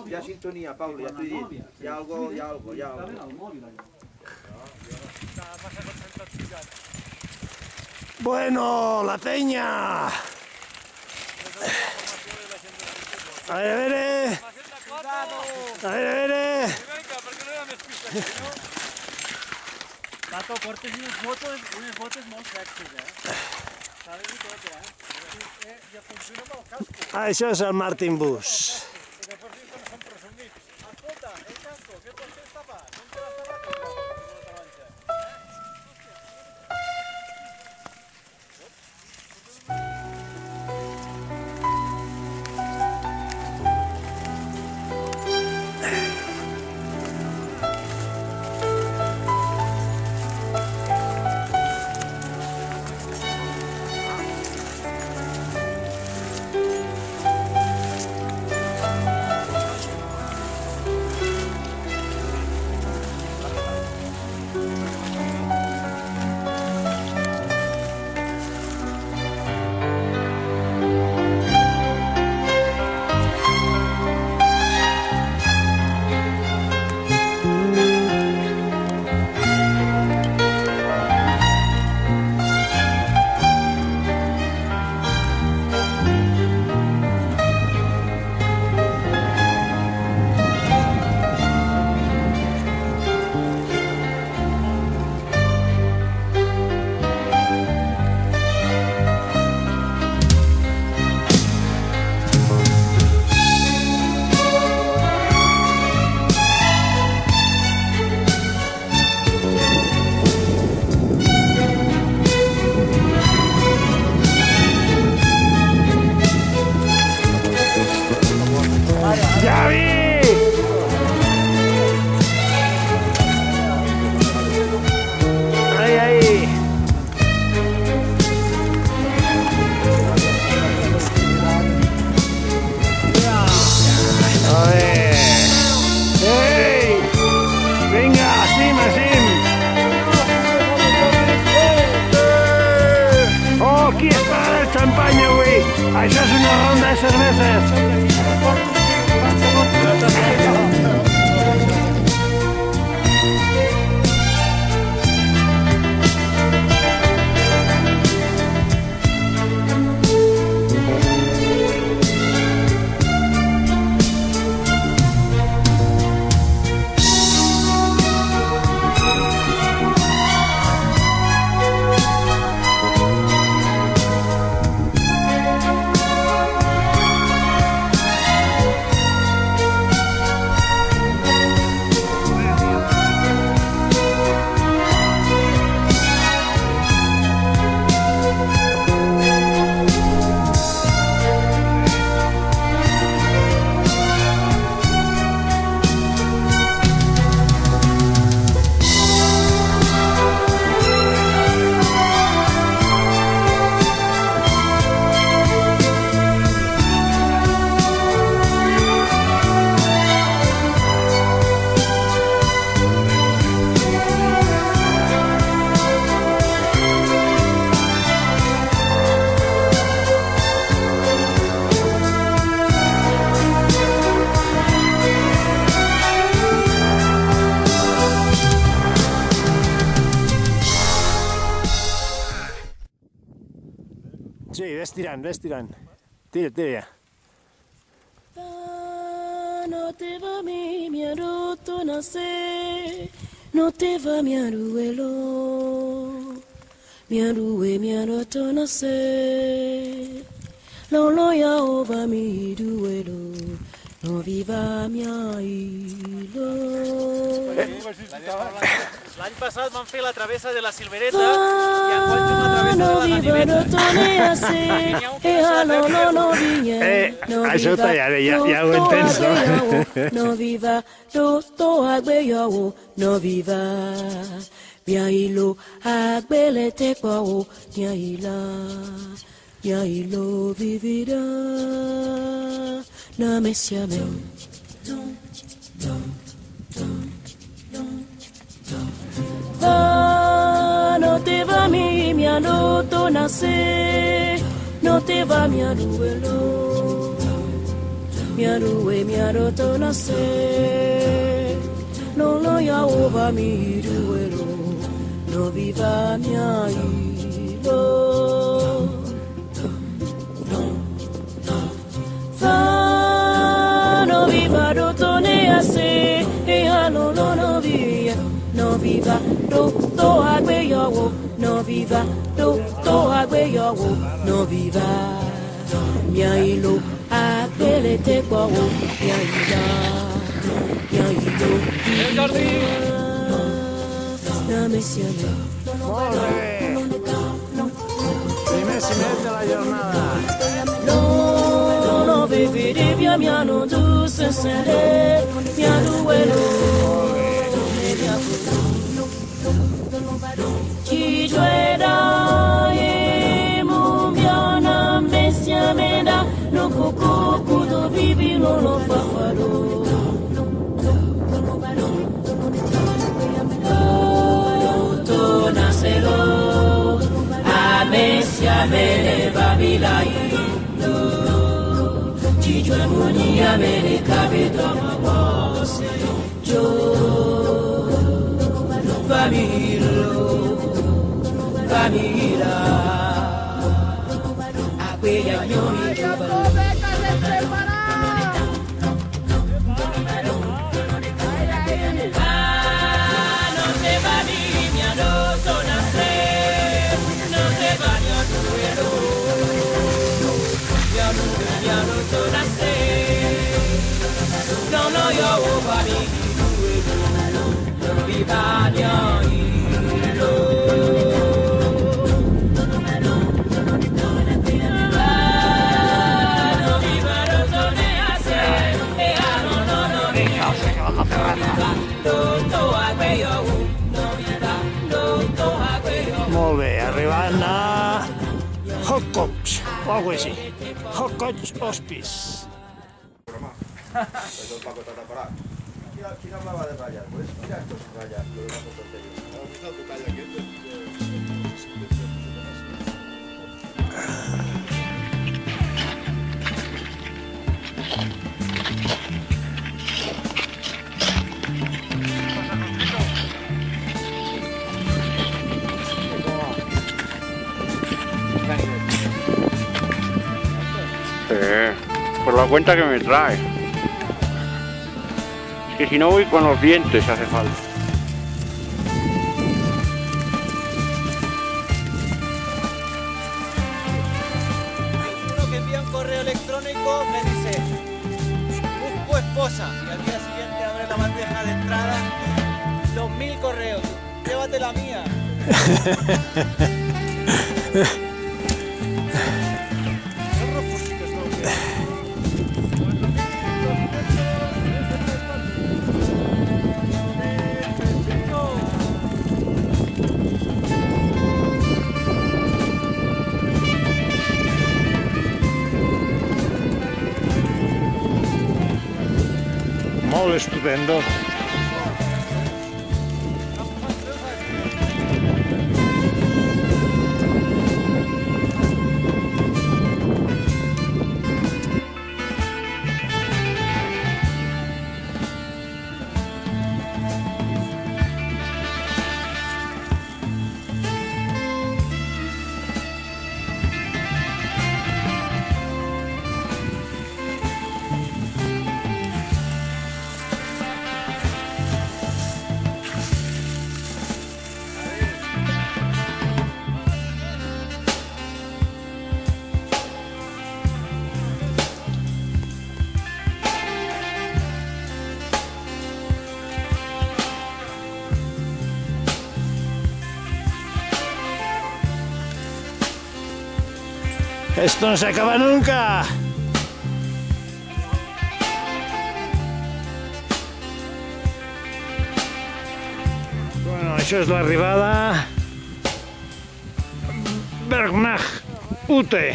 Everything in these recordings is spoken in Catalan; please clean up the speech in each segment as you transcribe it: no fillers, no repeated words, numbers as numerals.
Ya sintonía, Pablo, ya estoy. Ya algo. Bueno, la peña. A ver. Tato, portes unes botes molt sexis, Saben i tot, I funciona amb el casco. Això és el Martin Bus. I després dius que no són presumits. Escolta, el casco, què pots fer tapat? Com te l'has tapat el casco? Això és una ronda de cerveses. Sí, ves tirant. Tira. No te va mi aruto nace, no te va mi aruelo, mi aruto nace, lo ya ova mi duelo, no viva mi ailo. L'any passat vam fer la travessa de la Silvereta i enguany fem la travessa de la Ganiveta. Això ho tallaré, ja ho entens, no? No viva, to agbeyawo, no viva, miailo, agbelete kwao, miailo vivida, na mesiame. No te va mi aluto nace, no te va mi aluelo, Miaru miaroto na se no lo ya ova mi duelo no viva mia ilo fa no viva roto ne ase e ano no via no viva do agbe yo no viva do agbe yo no viva mia ilo Aquele te qual Primessi metri della giornata. No, vivere via mia non tu sensere mia duelo ci gioerà e mumbiana messia meda no coco cudo vivi no lo fa faro to nasero a messia mele babilai ci gioia mele capito ma voce jo famiglia a quegli agnoni Molt bé, arribant a Hotcops, o alguna cosa així. Hotcops Hospice. Eso el Paco está parado. ¿Quién hablaba de rayas? Pues mira estos rayas, lo de una foto anterior. ¿Has visto tu talla aquí? Por la cuenta que me trae. Es que si no voy con los dientes hace falta. Uno que envía un correo electrónico me dice busco esposa y al día siguiente abre la bandeja de entrada 2000 correos. Llévate la mía. Molt estupendo. Esto no se acaba nunca. Bueno, això és l'arribada. Bergnach Ute.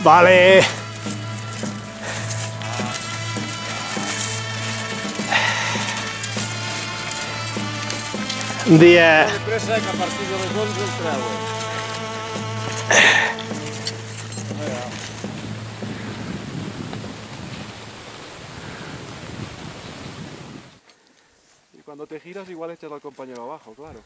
Vale. Un dia... De pressa que a partir de les 11 el treuen. Y cuando te giras igual echas al compañero abajo, claro.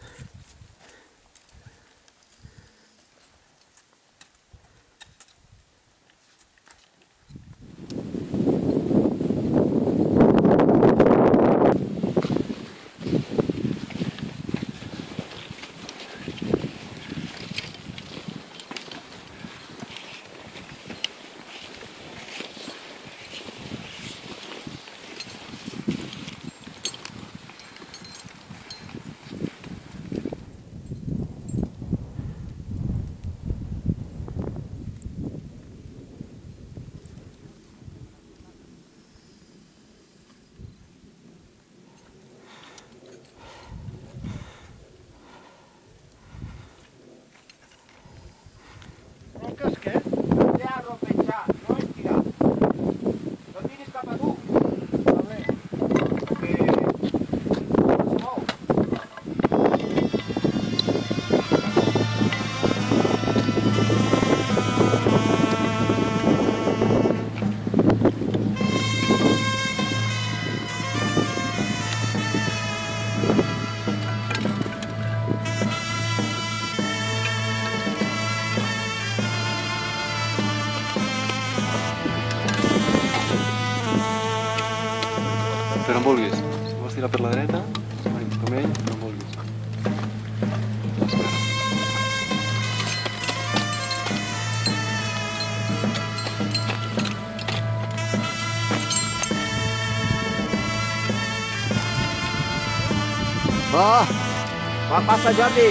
Però no vulguis. Si vols tirar per la dreta, com ell, però no vulguis. L'esquerra. Va, passa, Jordi.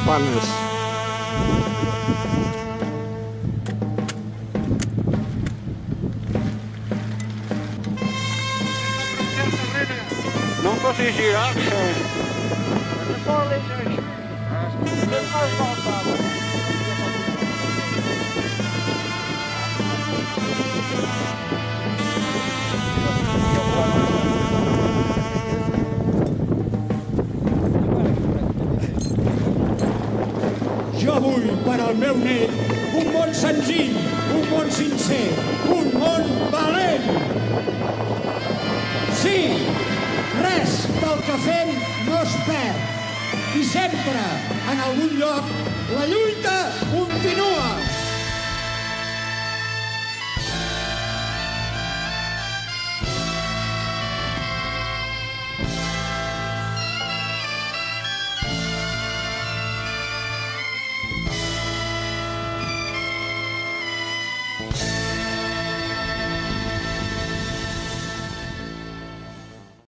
Campanes. No em facis girar, que... Jo vull per al meu net un món senzill, un món sincer, un món valent. Sí, res del que fem no es perd. I sempre, en algun lloc, la lluita continua.